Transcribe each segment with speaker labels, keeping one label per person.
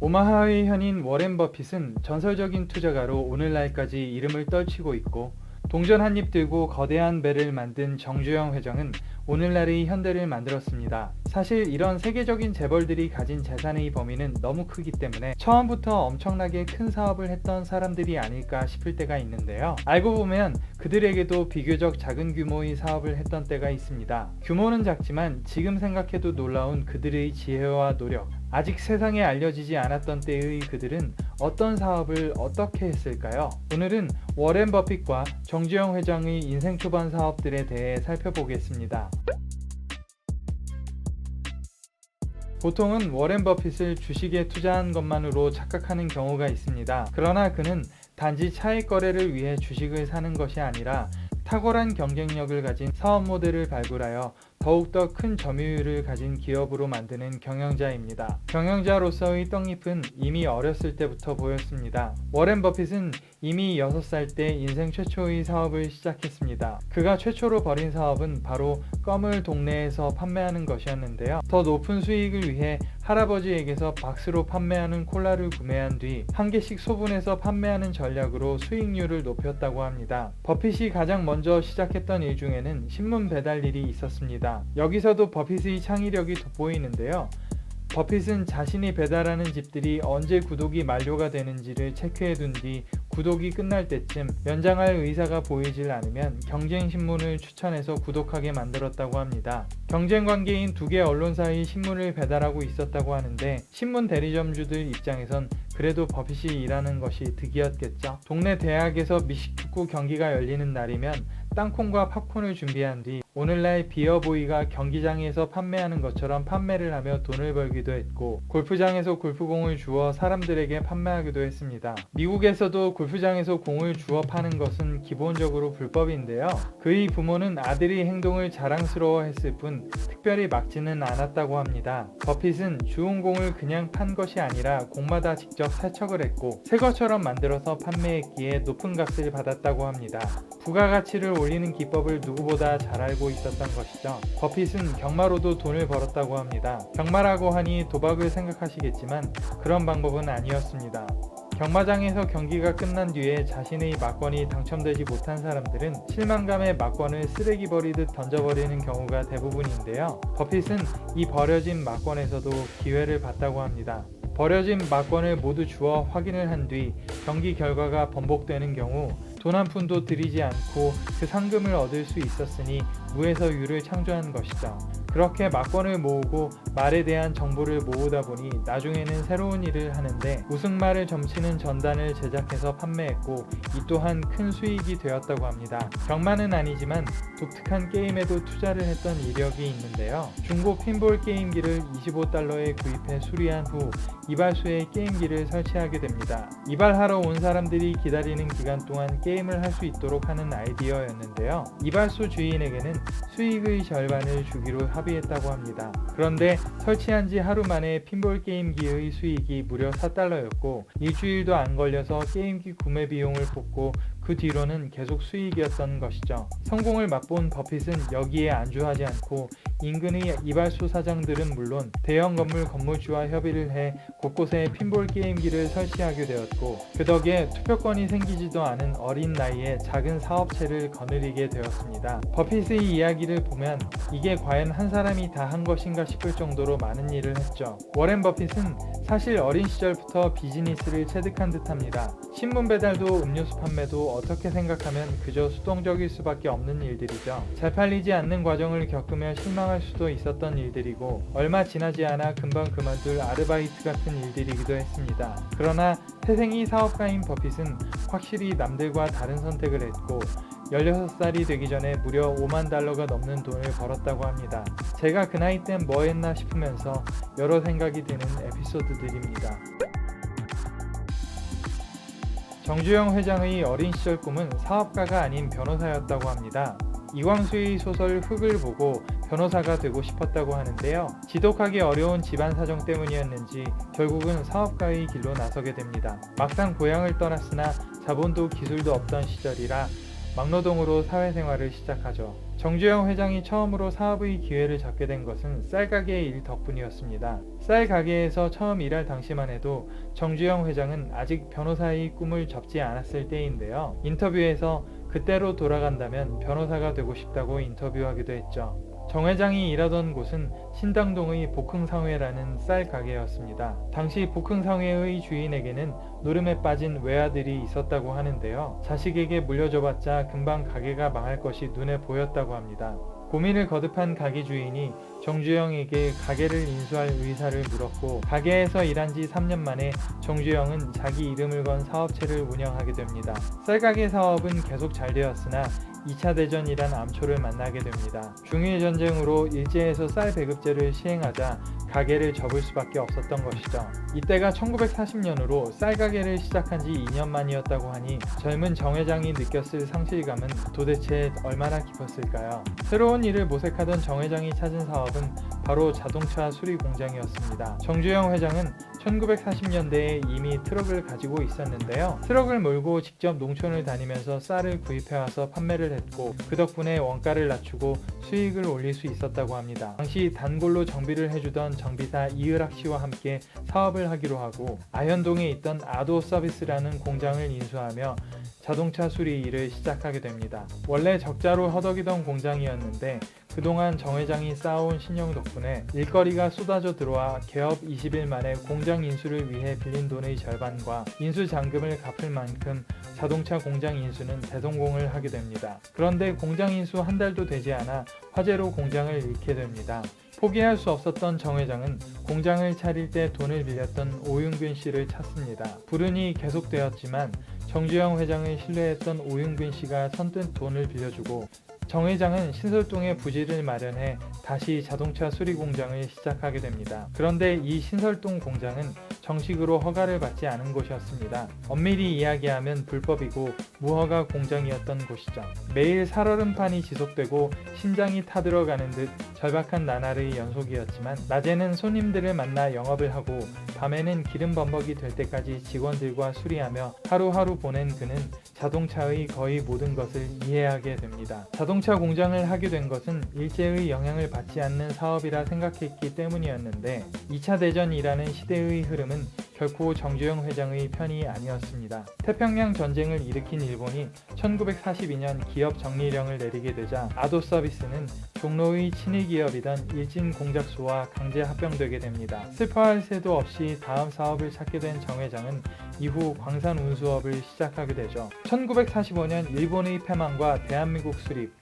Speaker 1: 오마하의 현인 워렌 버핏은 전설적인 투자가로 오늘날까지 이름을 떨치고 있고, 동전 한 입 들고 거대한 배를 만든 정주영 회장은 오늘날의 현대를 만들었습니다. 사실 이런 세계적인 재벌들이 가진 재산의 범위는 너무 크기 때문에 처음부터 엄청나게 큰 사업을 했던 사람들이 아닐까 싶을 때가 있는데요. 알고 보면 그들에게도 비교적 작은 규모의 사업을 했던 때가 있습니다. 규모는 작지만 지금 생각해도 놀라운 그들의 지혜와 노력, 아직 세상에 알려지지 않았던 때의 그들은 어떤 사업을 어떻게 했을까요? 오늘은 워렌 버핏과 정주영 회장의 인생 초반 사업들에 대해 살펴보겠습니다. 보통은 워렌 버핏을 주식에 투자한 것만으로 착각하는 경우가 있습니다. 그러나 그는 단지 차익 거래를 위해 주식을 사는 것이 아니라 탁월한 경쟁력을 가진 사업 모델을 발굴하여 더욱더 큰 점유율을 가진 기업으로 만드는 경영자입니다. 경영자로서의 떡잎은 이미 어렸을 때부터 보였습니다. 워렌 버핏은 이미 6살 때 인생 최초의 사업을 시작했습니다. 그가 최초로 벌인 사업은 바로 껌을 동네에서 판매하는 것이었는데요. 더 높은 수익을 위해 할아버지에게서 박스로 판매하는 콜라를 구매한 뒤 한 개씩 소분해서 판매하는 전략으로 수익률을 높였다고 합니다. 버핏이 가장 먼저 시작했던 일 중에는 신문 배달 일이 있었습니다. 여기서도 버핏의 창의력이 돋보이는데요. 버핏은 자신이 배달하는 집들이 언제 구독이 만료가 되는지를 체크해 둔 뒤 구독이 끝날 때쯤 연장할 의사가 보이질 않으면 경쟁 신문을 추천해서 구독하게 만들었다고 합니다. 경쟁 관계인 두 개 언론사의 신문을 배달하고 있었다고 하는데, 신문 대리점주들 입장에선 그래도 버핏이 일하는 것이 득이었겠죠. 동네 대학에서 미식축구 경기가 열리는 날이면 땅콩과 팝콘을 준비한 뒤 오늘날 비어보이가 경기장에서 판매하는 것처럼 판매를 하며 돈을 벌기도 했고, 골프장에서 골프공을 주어 사람들에게 판매하기도 했습니다. 미국에서도 골프장에서 공을 주어 파는 것은 기본적으로 불법인데요. 그의 부모는 아들의 행동을 자랑스러워했을 뿐 특별히 막지는 않았다고 합니다. 버핏은 주운 공을 그냥 판 것이 아니라 공마다 직접 세척을 했고 새 것처럼 만들어서 판매했기에 높은 값을 받았다고 합니다. 부가가치를 올리는 기법을 누구보다 잘 알고 있었던 것이죠. 버핏은 경마로도 돈을 벌었다고 합니다. 경마라고 하니 도박을 생각하시겠지만 그런 방법은 아니었습니다. 경마장에서 경기가 끝난 뒤에 자신의 막건이 당첨되지 못한 사람들은 실망감에 막건을 쓰레기 버리듯 던져버리는 경우가 대부분인데요. 버핏은 이 버려진 막건에서도 기회를 봤다고 합니다. 버려진 막건을 모두 주워 확인을 한 뒤 경기 결과가 번복되는 경우 돈 한 푼도 들이지 않고 그 상금을 얻을 수 있었으니 무에서 유를 창조한 것이죠. 그렇게 막건을 모으고 말에 대한 정보를 모으다 보니 나중에는 새로운 일을 하는데 우승말을 점치는 전단을 제작해서 판매했고 이 또한 큰 수익이 되었다고 합니다. 경마는 아니지만 독특한 게임에도 투자를 했던 이력이 있는데요. 중고 핀볼 게임기를 $25에 구입해 수리한 후 이발소에 게임기를 설치하게 됩니다. 이발하러 온 사람들이 기다리는 기간 동안 게임을 할 수 있도록 하는 아이디어였는데요. 이발소 주인에게는 수익의 절반을 주기로 합의했다고 합니다. 그런데 설치한 지 하루 만에 핀볼 게임기의 수익이 무려 $4였고 일주일도 안 걸려서 게임기 구매 비용을 뽑고 그 뒤로는 계속 수익이었던 것이죠. 성공을 맛본 버핏은 여기에 안주하지 않고 인근의 이발소 사장들은 물론 대형 건물 건물주와 협의를 해 곳곳에 핀볼 게임기를 설치하게 되었고, 그 덕에 투표권이 생기지도 않은 어린 나이에 작은 사업체를 거느리게 되었습니다. 버핏의 이야기를 보면 이게 과연 한 사람이 다 한 것인가 싶을 정도로 많은 일을 했죠. 워렌 버핏은 사실 어린 시절부터 비즈니스를 체득한 듯합니다. 신문 배달도 음료수 판매도 어떻게 생각하면 그저 수동적일 수밖에 없는 일들이죠. 잘 팔리지 않는 과정을 겪으며 실망할 수도 있었던 일들이고 얼마 지나지 않아 금방 그만둘 아르바이트 같은 일들이기도 했습니다. 그러나 태생이 사업가인 버핏은 확실히 남들과 다른 선택을 했고 16살이 되기 전에 무려 $50,000가 넘는 돈을 벌었다고 합니다. 제가 그 나이 땐 뭐 했나 싶으면서 여러 생각이 드는 에피소드들입니다. 정주영 회장의 어린 시절 꿈은 사업가가 아닌 변호사였다고 합니다. 이광수의 소설 흙을 보고 변호사가 되고 싶었다고 하는데요. 지독하게 어려운 집안 사정 때문이었는지 결국은 사업가의 길로 나서게 됩니다. 막상 고향을 떠났으나 자본도 기술도 없던 시절이라 막노동으로 사회생활을 시작하죠. 정주영 회장이 처음으로 사업의 기회를 잡게 된 것은 쌀가게 일 덕분이었습니다. 쌀가게에서 처음 일할 당시만 해도 정주영 회장은 아직 변호사의 꿈을 접지 않았을 때인데요. 인터뷰에서 그때로 돌아간다면 변호사가 되고 싶다고 인터뷰하기도 했죠. 정 회장이 일하던 곳은 신당동의 복흥상회라는 쌀가게였습니다. 당시 복흥상회의 주인에게는 노름에 빠진 외아들이 있었다고 하는데요. 자식에게 물려줘봤자 금방 가게가 망할 것이 눈에 보였다고 합니다. 고민을 거듭한 가게 주인이 정주영에게 가게를 인수할 의사를 물었고, 가게에서 일한 지 3년 만에 정주영은 자기 이름을 건 사업체를 운영하게 됩니다. 쌀가게 사업은 계속 잘 되었으나 2차 대전이란 암초를 만나게 됩니다. 중일전쟁으로 일제에서 쌀 배급제를 시행하자 가게를 접을 수밖에 없었던 것이죠. 이때가 1940년으로 쌀가게를 시작한 지 2년 만이었다고 하니 젊은 정 회장이 느꼈을 상실감은 도대체 얼마나 깊었을까요? 새로운 일을 모색하던 정 회장이 찾은 사업은 바로 자동차 수리 공장이었습니다. 정주영 회장은 1940년대에 이미 트럭을 가지고 있었는데요. 트럭을 몰고 직접 농촌을 다니면서 쌀을 구입해와서 판매를 했고, 그 덕분에 원가를 낮추고 수익을 올릴 수 있었다고 합니다. 당시 단골로 정비를 해주던 정비사 이을학 씨와 함께 사업을 하기로 하고, 아현동에 있던 아도 서비스라는 공장을 인수하며 자동차 수리 일을 시작하게 됩니다. 원래 적자로 허덕이던 공장이었는데 그동안 정 회장이 쌓아온 신용 덕분에 일거리가 쏟아져 들어와 개업 20일 만에 공장 인수를 위해 빌린 돈의 절반과 인수 잔금을 갚을 만큼 자동차 공장 인수는 대성공을 하게 됩니다. 그런데 공장 인수 한 달도 되지 않아 화재로 공장을 잃게 됩니다. 포기할 수 없었던 정 회장은 공장을 차릴 때 돈을 빌렸던 오윤근 씨를 찾습니다. 불운이 계속되었지만 정주영 회장을 신뢰했던 오윤근 씨가 선뜻 돈을 빌려주고, 정 회장은 신설동에 부지를 마련해 다시 자동차 수리 공장을 시작하게 됩니다. 그런데 이 신설동 공장은 정식으로 허가를 받지 않은 곳이었습니다. 엄밀히 이야기하면 불법이고 무허가 공장이었던 곳이죠. 매일 살얼음판이 지속되고 심장이 타들어가는 듯 절박한 나날의 연속이었지만, 낮에는 손님들을 만나 영업을 하고 밤에는 기름 범벅이 될 때까지 직원들과 수리하며 하루하루 보낸 그는 자동차의 거의 모든 것을 이해하게 됩니다. 자동차 공장을 하게 된 것은 일제의 영향을 받지 않는 사업이라 생각했기 때문이었는데, 2차 대전이라는 시대의 흐름은 결코 정주영 회장의 편이 아니었습니다. 태평양 전쟁을 일으킨 일본이 1942년 기업 정리령을 내리게 되자 아도 서비스는 종로의 친일 기업이던 일진 공작소와 강제 합병되게 됩니다. 슬퍼할 새도 없이 다음 사업을 찾게 된 정 회장은 이후 광산 운수업을 시작하게 되죠. 1945년 일본의 패망과 대한민국 수립,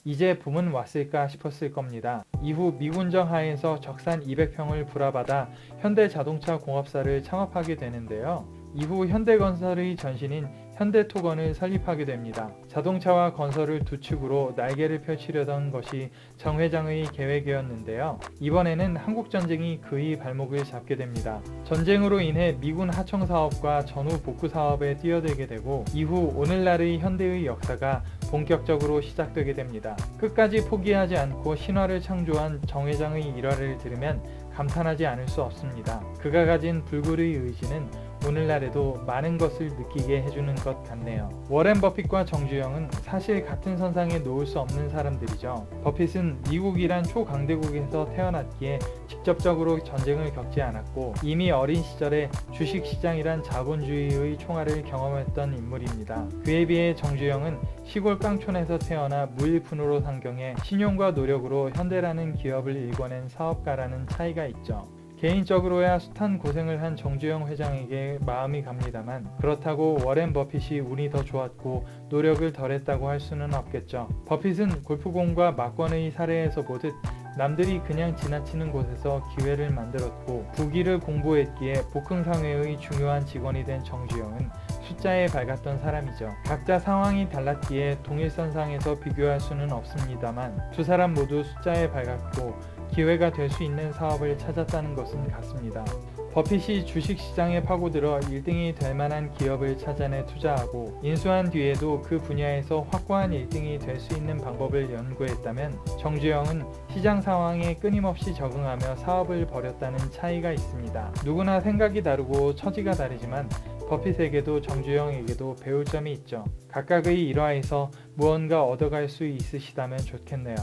Speaker 1: 이제 붐은 왔을까 싶었을 겁니다. 이후 미군정 하에서 적산 200평을 불화받아 현대자동차공업사를 창업하게 되는데요. 이후 현대건설의 전신인 현대토건을 설립하게 됩니다. 자동차와 건설을 두 축으로 날개를 펼치려던 것이 정 회장의 계획이었는데요. 이번에는 한국전쟁이 그의 발목을 잡게 됩니다. 전쟁으로 인해 미군 하청 사업과 전후 복구 사업에 뛰어들게 되고, 이후 오늘날의 현대의 역사가 본격적으로 시작되게 됩니다. 끝까지 포기하지 않고 신화를 창조한 정 회장의 일화를 들으면 감탄하지 않을 수 없습니다. 그가 가진 불굴의 의지는 오늘날에도 많은 것을 느끼게 해주는 것 같네요. 워렌 버핏과 정주영은 사실 같은 선상에 놓을 수 없는 사람들이죠. 버핏은 미국이란 초강대국에서 태어났기에 직접적으로 전쟁을 겪지 않았고, 이미 어린 시절에 주식시장이란 자본주의의 총알을 경험했던 인물입니다. 그에 비해 정주영은 시골 깡촌에서 태어나 무일푼으로 상경해 신용과 노력으로 현대라는 기업을 일궈낸 사업가라는 차이가 있죠. 개인적으로야 숱한 고생을 한 정주영 회장에게 마음이 갑니다만, 그렇다고 워렌 버핏이 운이 더 좋았고 노력을 덜했다고 할 수는 없겠죠. 버핏은 골프공과 막권의 사례에서 보듯 남들이 그냥 지나치는 곳에서 기회를 만들었고, 부기를 공부했기에 복흥상회의 중요한 직원이 된 정주영은 숫자에 밝았던 사람이죠. 각자 상황이 달랐기에 동일선상에서 비교할 수는 없습니다만, 두 사람 모두 숫자에 밝았고 기회가 될 수 있는 사업을 찾았다는 것은 같습니다. 버핏이 주식시장에 파고들어 1등이 될 만한 기업을 찾아내 투자하고, 인수한 뒤에도 그 분야에서 확고한 1등이 될 수 있는 방법을 연구했다면, 정주영은 시장 상황에 끊임없이 적응하며 사업을 벌였다는 차이가 있습니다. 누구나 생각이 다르고 처지가 다르지만 버핏에게도 정주영에게도 배울 점이 있죠. 각각의 일화에서 무언가 얻어갈 수 있으시다면 좋겠네요.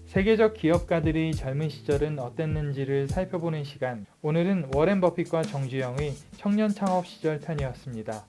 Speaker 1: 세계적 기업가들의 젊은 시절은 어땠는지를 살펴보는 시간. 오늘은 워렌 버핏과 정주영의 청년 창업 시절 편이었습니다.